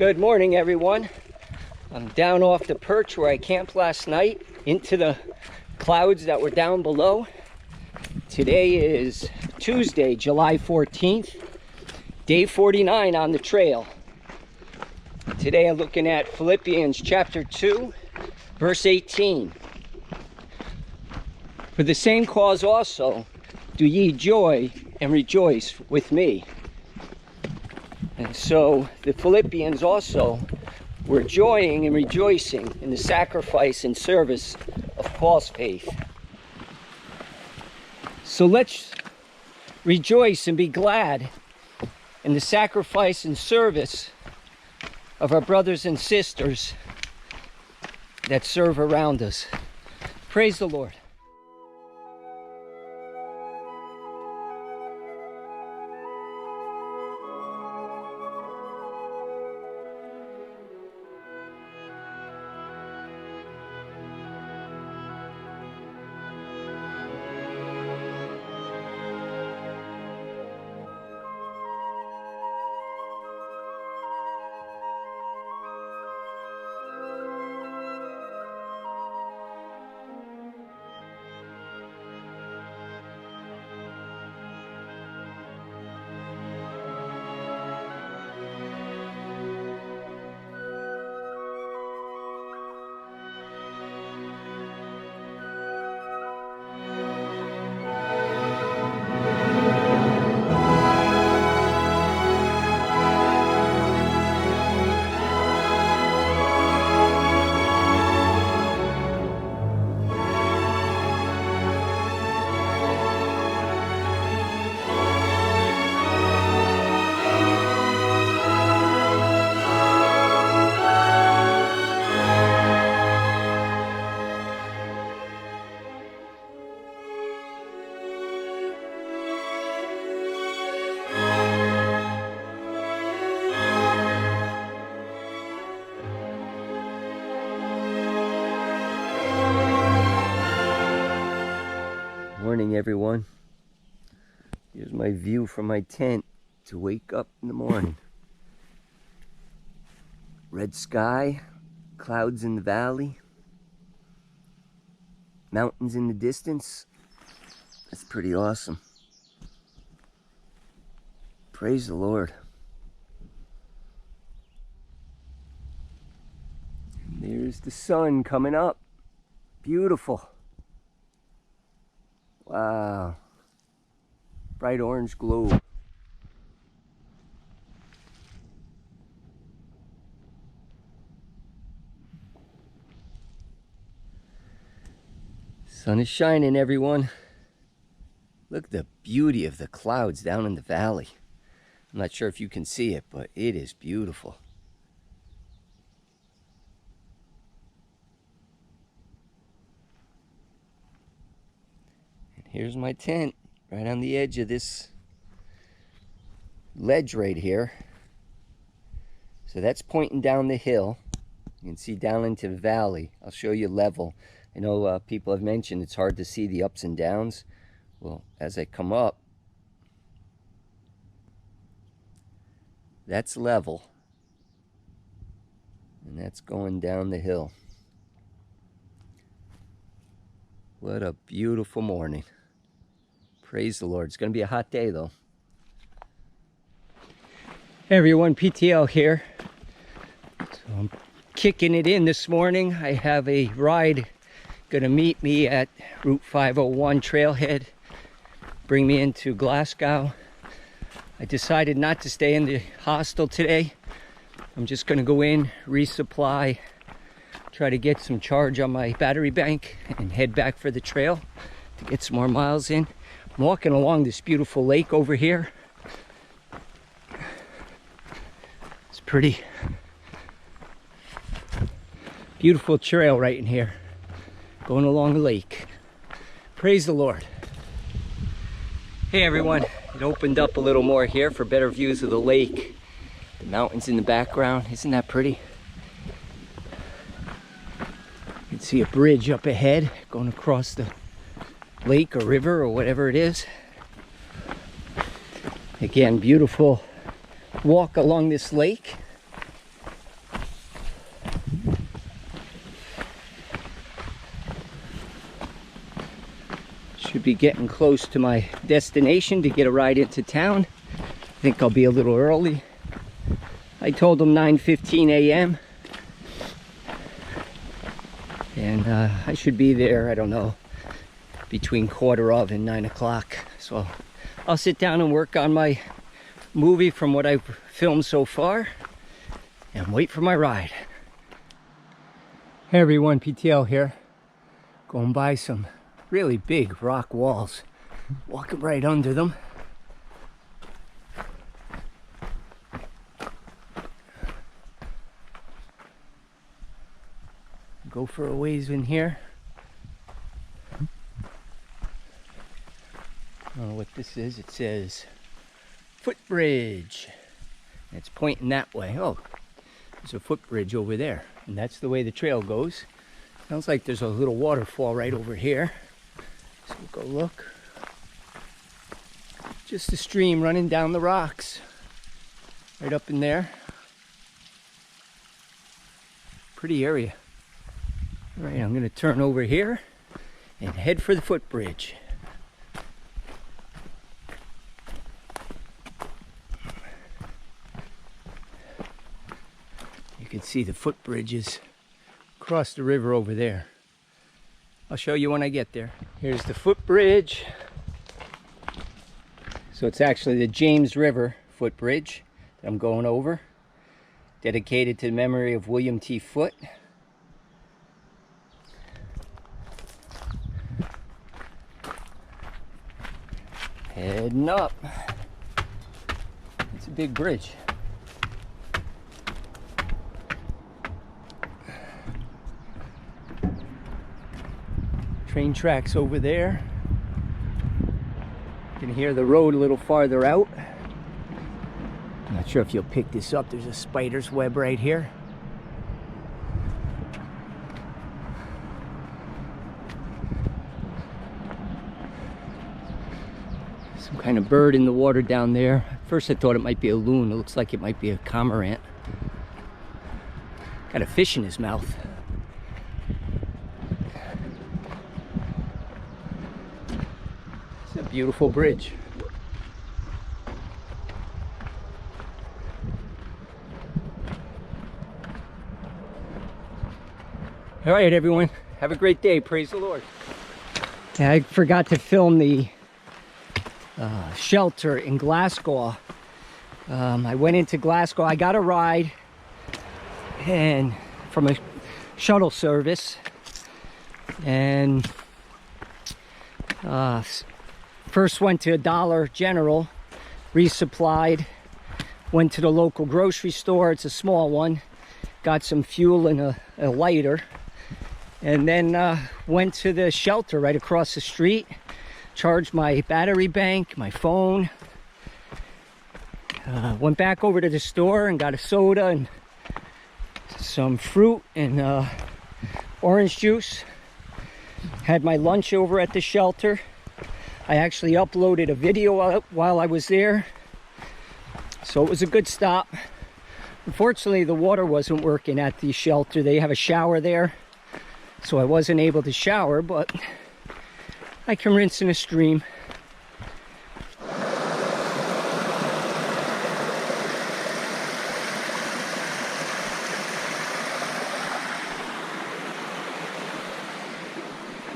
Good morning, everyone. I'm down off the perch where I camped last night into the clouds that were down below. Today is Tuesday, July 14th, day 49 on the trail. Today I'm looking at Philippians chapter 2, verse 18. For the same cause also do ye joy and rejoice with me. And so the Philippians also were joying and rejoicing in the sacrifice and service of Paul's faith. So let's rejoice and be glad in the sacrifice and service of our brothers and sisters that serve around us. Praise the Lord. Morning, everyone. Here's my view from my tent to wake up in the morning. Red sky, clouds in the valley, mountains in the distance. That's pretty awesome. Praise the Lord. And there's the sun coming up. Beautiful. Wow, bright orange glow. Sun is shining, everyone. Look at the beauty of the clouds down in the valley. I'm not sure if you can see it, but it is beautiful. Here's my tent right on the edge of this ledge right here. So that's pointing down the hill. You can see down into the valley. I'll show you level. I know people have mentioned it's hard to see the ups and downs. Well, as I come up, that's level. And that's going down the hill. What a beautiful morning. Praise the Lord. It's going to be a hot day, though. Hey, everyone. PTL here. So I'm kicking it in this morning. I have a ride going to meet me at Route 501 trailhead. Bring me into Glasgow. I decided not to stay in the hostel today. I'm just going to go in, resupply, try to get some charge on my battery bank, and head back for the trail to get some more miles in. I'm walking along this beautiful lake over here. It's pretty beautiful trail right in here, going along the lake. Praise the Lord. Hey, everyone. It opened up a little more here for better views of the lake. The mountains in the background. Isn't that pretty? You can see a bridge up ahead going across the lake or river or whatever it is. Again, beautiful walk along this lake. Should be getting close to my destination to get a ride into town. I think I'll be a little early. I told them 9:15 a.m. and I should be there, I don't know, between 8:45 and 9 o'clock. So I'll sit down and work on my movie from what I've filmed so far and wait for my ride. Hey everyone, PTL here. Going by some really big rock walls. Walking right under them. Go for a ways in here. I don't know what this is. It says footbridge. It's pointing that way. Oh, there's a footbridge over there. And that's the way the trail goes. Sounds like there's a little waterfall right over here. So we'll go look. Just a stream running down the rocks. Right up in there. Pretty area. All right, I'm gonna turn over here and head for the footbridge. You can see the footbridges across the river over there. I'll show you when I get there. Here's the footbridge. So it's actually the James River footbridge that I'm going over, dedicated to the memory of William T. Foote. Heading up. It's a big bridge. Train tracks over there. You can hear the road a little farther out. I'm not sure if you'll pick this up. There's a spider's web right here. Some kind of bird in the water down there. At first I thought it might be a loon. It looks like it might be a cormorant. Got a fish in his mouth. It's a beautiful bridge. All right, everyone. Have a great day. Praise the Lord. Yeah, I forgot to film the shelter in Glasgow. I went into Glasgow. I got a ride and from a shuttle service, and first went to Dollar General, resupplied, went to the local grocery store. It's a small one, got some fuel and a lighter, and then went to the shelter right across the street, charged my battery bank, my phone, went back over to the store and got a soda and some fruit and orange juice. Had my lunch over at the shelter. I actually uploaded a video while I was there, so it was a good stop. Unfortunately, the water wasn't working at the shelter. They have a shower there, so I wasn't able to shower, but I can rinse in a stream.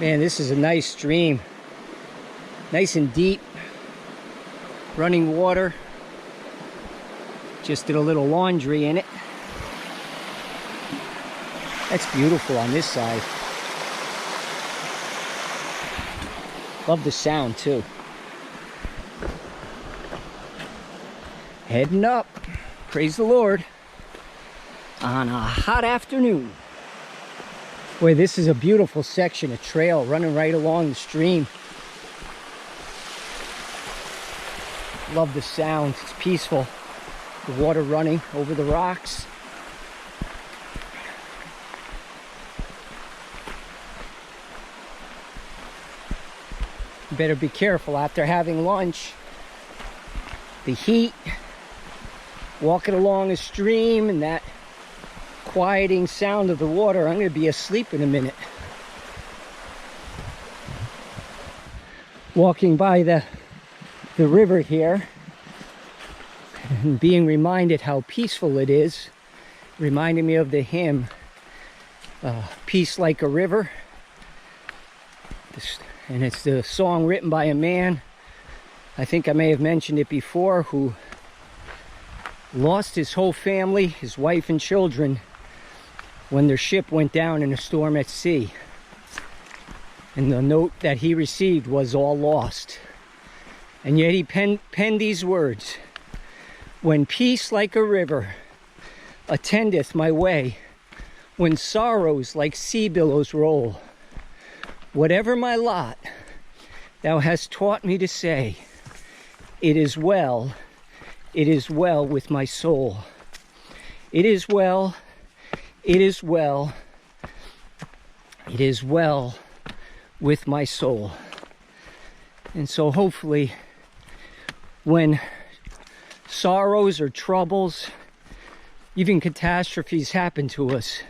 Man, this is a nice stream. Nice and deep. Running water. Just did a little laundry in it. That's beautiful on this side. Love the sound too. Heading up. Praise the Lord. On a hot afternoon. Boy, this is a beautiful section of trail running right along the stream. Love the sound. It's peaceful. The water running over the rocks. You better be careful after having lunch. The heat, walking along a stream, and that quieting sound of the water. I'm going to be asleep in a minute. walking by the river here and being reminded how peaceful it is, reminding me of the hymn, Peace Like a River. And it's the song written by a man, I think I may have mentioned it before, who lost his whole family, his wife and children, when their ship went down in a storm at sea. And the note that he received was all lost. And yet he penned these words: when peace like a river attendeth my way, when sorrows like sea billows roll, whatever my lot, thou hast taught me to say, it is well with my soul. It is well, it is well, it is well with my soul. And so hopefully when sorrows or troubles, even catastrophes happen to us,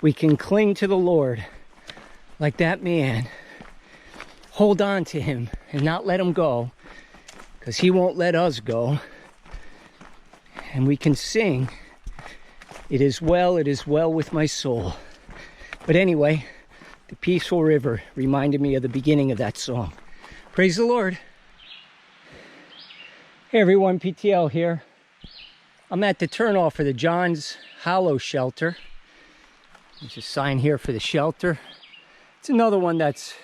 we can cling to the Lord like that man, hold on to him and not let him go, because he won't let us go. And we can sing, it is well with my soul. But anyway, the peaceful river reminded me of the beginning of that song. Praise the Lord. Hey everyone, PTL here. I'm at the turnoff for the Johns Hollow shelter. There's a sign here for the shelter. It's another one that's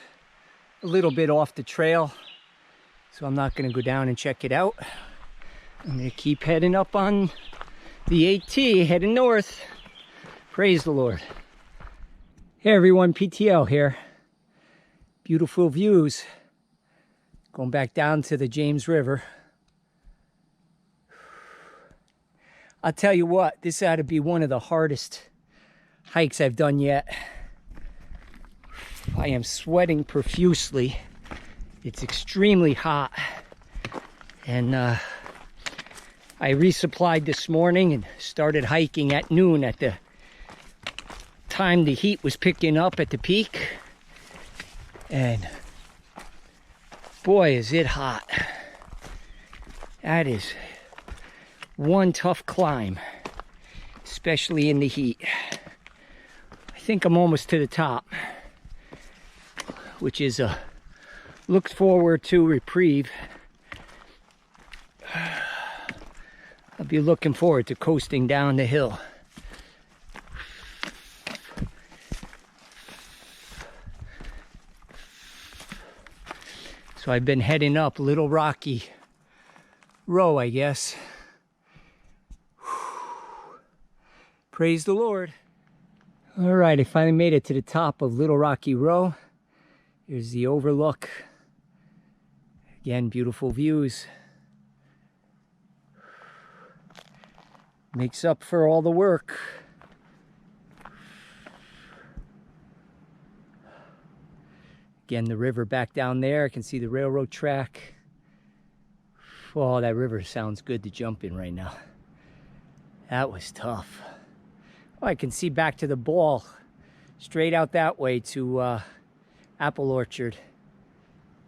a little bit off the trail, so I'm not going to go down and check it out. I'm going to keep heading up on the AT, heading north. Praise the Lord. Hey everyone, PTL here. Beautiful views. Going back down to the James River. I'll tell you what, this ought to be one of the hardest hikes I've done yet. I am sweating profusely. It's extremely hot. And I resupplied this morning and started hiking at noon at the time the heat was picking up at the peak. And boy, is it hot. That is one tough climb, especially in the heat. I think I'm almost to the top, which is a look forward to reprieve. I'll be looking forward to coasting down the hill. So I've been heading up Little Rocky Row, I guess. Praise the Lord. All right, I finally made it to the top of Little Rocky Row. Here's the overlook. Again, beautiful views. Makes up for all the work. Again, the river back down there. I can see the railroad track. Oh, that river sounds good to jump in right now. That was tough. Oh, I can see back to the ball, straight out that way to Apple Orchard,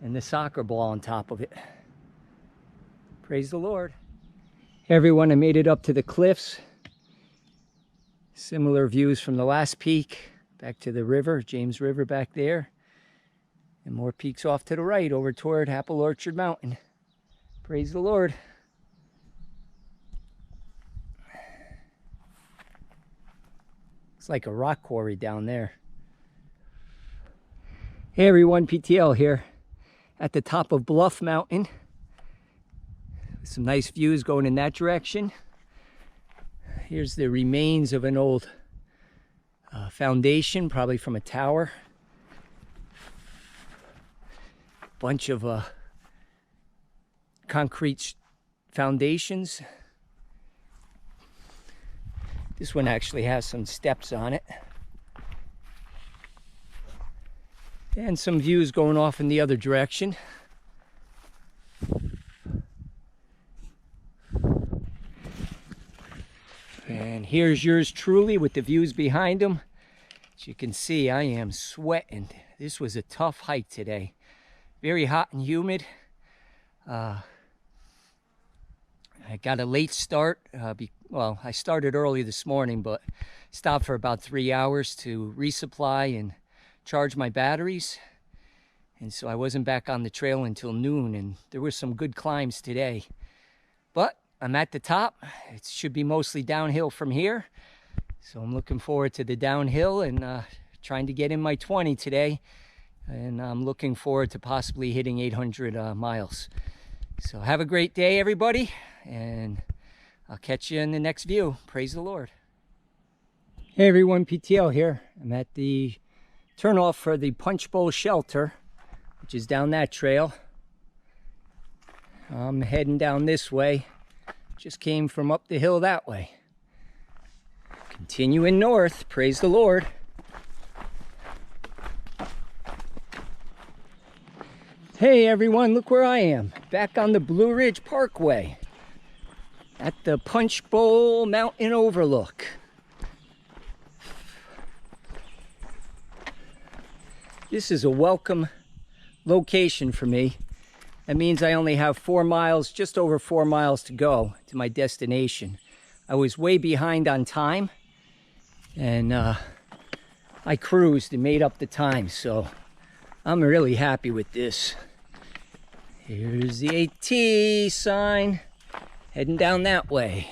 and the soccer ball on top of it. Praise the Lord. Hey everyone, I made it up to the cliffs. Similar views from the last peak, back to the river, James River back there. And more peaks off to the right over toward Apple Orchard Mountain. Praise the Lord. It's like a rock quarry down there. Hey everyone, PTL here at the top of Bluff Mountain. Some nice views going in that direction. Here's the remains of an old foundation, probably from a tower. Bunch of concrete foundations. This one actually has some steps on it. And some views going off in the other direction. And here's yours truly with the views behind him. As you can see, I am sweating. This was a tough hike today. very hot and humid. I got a late start. Well, I started early this morning, but stopped for about 3 hours to resupply and charge my batteries. And so I wasn't back on the trail until noon, and there were some good climbs today. But I'm at the top. It should be mostly downhill from here. So I'm looking forward to the downhill and trying to get in my 20 today. And I'm looking forward to possibly hitting 800 miles. So have a great day, everybody. And I'll catch you in the next view. Praise the Lord. Hey everyone, PTL here. I'm at the turnoff for the Punch Bowl Shelter, which is down that trail. I'm heading down this way. Just came from up the hill that way. Continuing north, praise the Lord. Hey everyone, look where I am. Back on the Blue Ridge Parkway at the Punch Bowl Mountain Overlook. This is a welcome location for me. That means I only have 4 miles, just over 4 miles to go to my destination. I was way behind on time, and I cruised and made up the time, so I'm really happy with this. Here's the AT sign, heading down that way.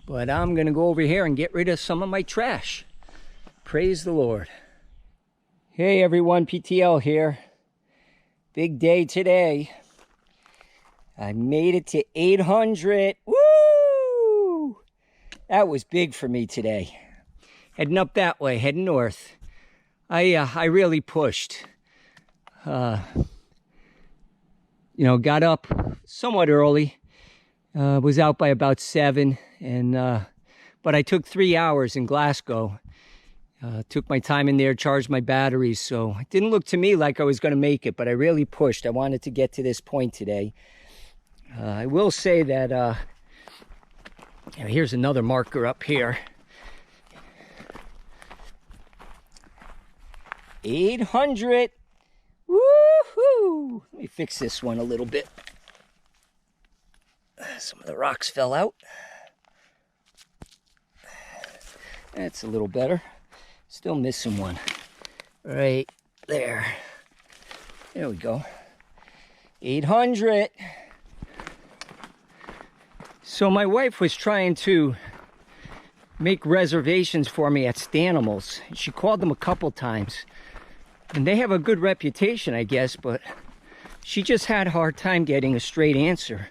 But I'm gonna go over here and get rid of some of my trash. Praise the Lord. Hey everyone, PTL here. Big day today. I made it to 800. Woo! That was big for me today. Heading up that way, heading north. I really pushed. Got up somewhat early. Was out by about 7, and but I took 3 hours in Glasgow. Took my time in there, charged my batteries, so it didn't look to me like I was going to make it, but I really pushed. I wanted to get to this point today. I will say that here's another marker up here. 800. Woohoo! Let me fix this one a little bit. Some of the rocks fell out. That's a little better. Still missing one. Right there. There we go. 800. So my wife was trying to make reservations for me at Stanimals. She called them a couple times. And they have a good reputation, I guess, but she just had a hard time getting a straight answer.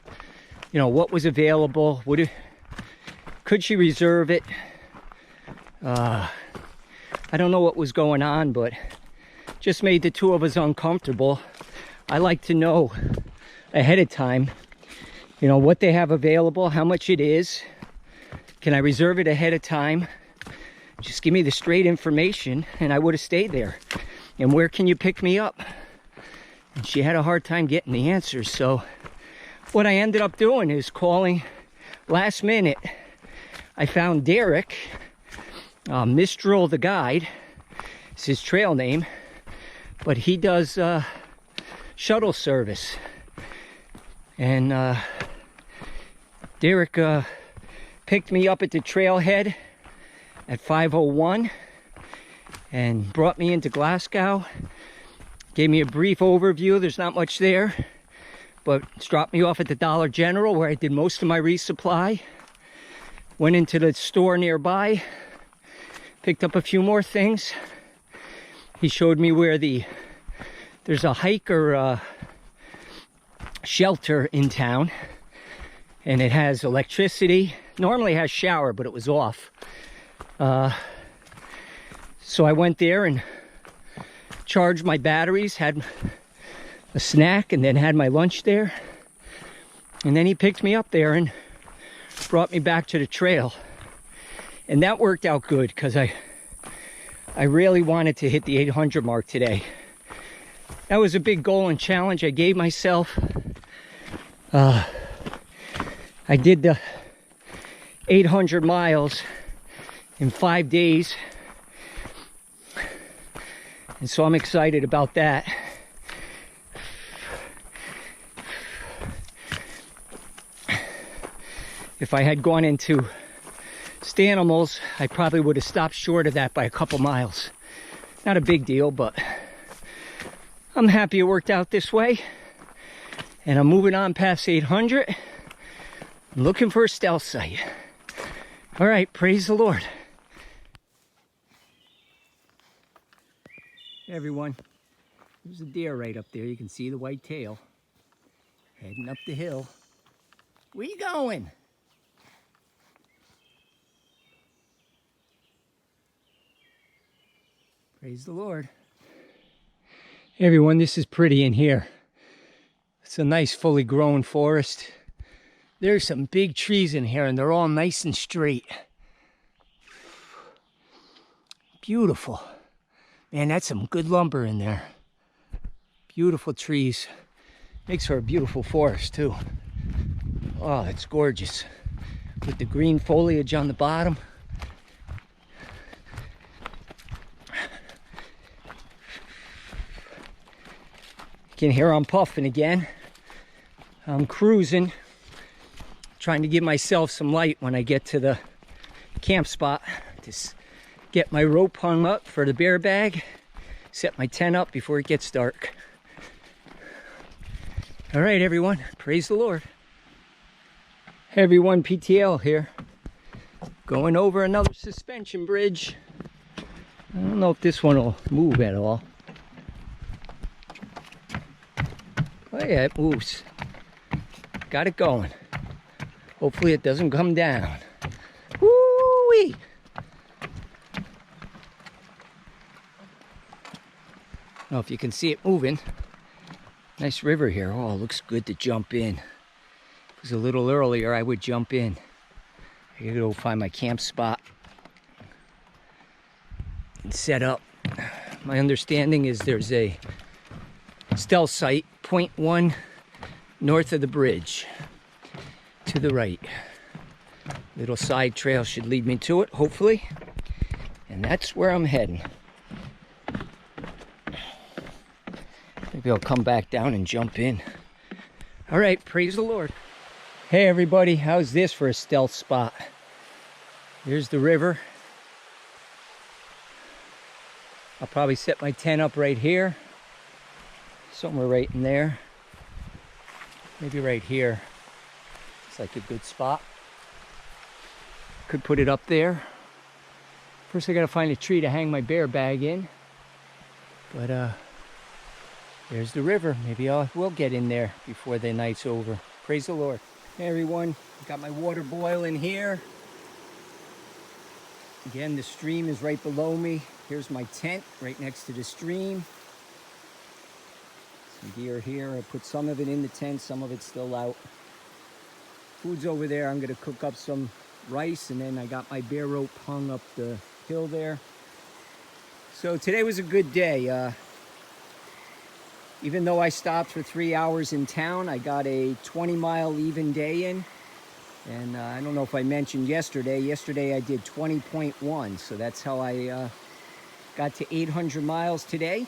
You know, what was available? Could she reserve it? I don't know what was going on, but just made the two of us uncomfortable. I like to know ahead of time, you know, what they have available, how much it is. Can I reserve it ahead of time? Just give me the straight information and I would have stayed there. And where can you pick me up? And she had a hard time getting the answers. So what I ended up doing is calling last minute. I found Derek. Mistral the guide is his trail name, but he does shuttle service. And Derek picked me up at the trailhead at 5:01 and brought me into Glasgow. Gave me a brief overview. There's not much there, but dropped me off at the Dollar General where I did most of my resupply. Went into the store nearby. Picked up a few more things. He showed me where there's a hiker shelter in town, and it has electricity. Normally has shower, but it was off. So I went there and charged my batteries, had a snack, and then had my lunch there. And then he picked me up there and brought me back to the trail. And that worked out good because I really wanted to hit the 800 mark today. That was a big goal and challenge I gave myself. I did the 800 miles in 5 days. And so I'm excited about that. If I had gone into Stanimals, I probably would have stopped short of that by a couple miles. Not a big deal, but I'm happy it worked out this way. And I'm moving on past 800. I'm looking for a stealth site. All right, praise the Lord. Hey everyone, there's a deer right up there. You can see the white tail heading up the hill. Where you going? Praise the Lord. Hey everyone, this is pretty in here. It's a nice fully grown forest. There's some big trees in here and they're all nice and straight. Beautiful. Man, that's some good lumber in there. Beautiful trees. Makes for a beautiful forest too. Oh, it's gorgeous. With the green foliage on the bottom. You can hear I'm puffing again. I'm cruising, trying to give myself some light when I get to the camp spot. Just get my rope hung up for the bear bag, set my tent up before it gets dark. All right, everyone, praise the Lord. Hey everyone, PTL here. Going over another suspension bridge. I don't know if this one will move at all. Oh yeah, it moves. Got it going. Hopefully it doesn't come down. Woo-wee! I don't know if you can see it moving. Nice river here. Oh, it looks good to jump in. If it was a little earlier, I would jump in. I gotta go find my camp spot and set up. My understanding is there's a stealth site, 0.1 north of the bridge, to the right. Little side trail should lead me to it, hopefully. And that's where I'm heading. Maybe I'll come back down and jump in. All right, praise the Lord. Hey everybody, how's this for a stealth spot? Here's the river. I'll probably set my tent up right here. Somewhere right in there. Maybe right here. It's like a good spot. Could put it up there. First I gotta find a tree to hang my bear bag in. But there's the river. Maybe I will get in there before the night's over. Praise the Lord. Hey everyone, got my water boiling here. Again, the stream is right below me. Here's my tent right next to the stream. Some gear here. I put some of it in the tent, some of it's still out. Food's over there. I'm gonna cook up some rice, and then I got my bear rope hung up the hill there. So today was a good day. Even though I stopped for 3 hours in town, I got a 20-mile even day in. And I don't know if I mentioned yesterday. Yesterday I did 20.1, so that's how I got to 800 miles today.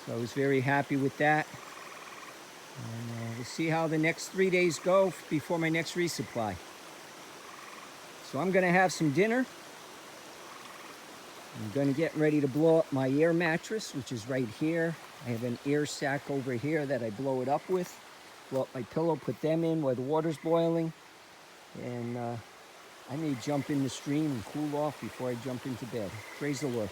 So I was very happy with that. And we'll see how the next 3 days go before my next resupply. So I'm gonna have some dinner. I'm gonna get ready to blow up my air mattress, which is right here. I have an air sack over here that I blow it up with. Blow up my pillow, put them in while the water's boiling. And I may jump in the stream and cool off before I jump into bed. Praise the Lord.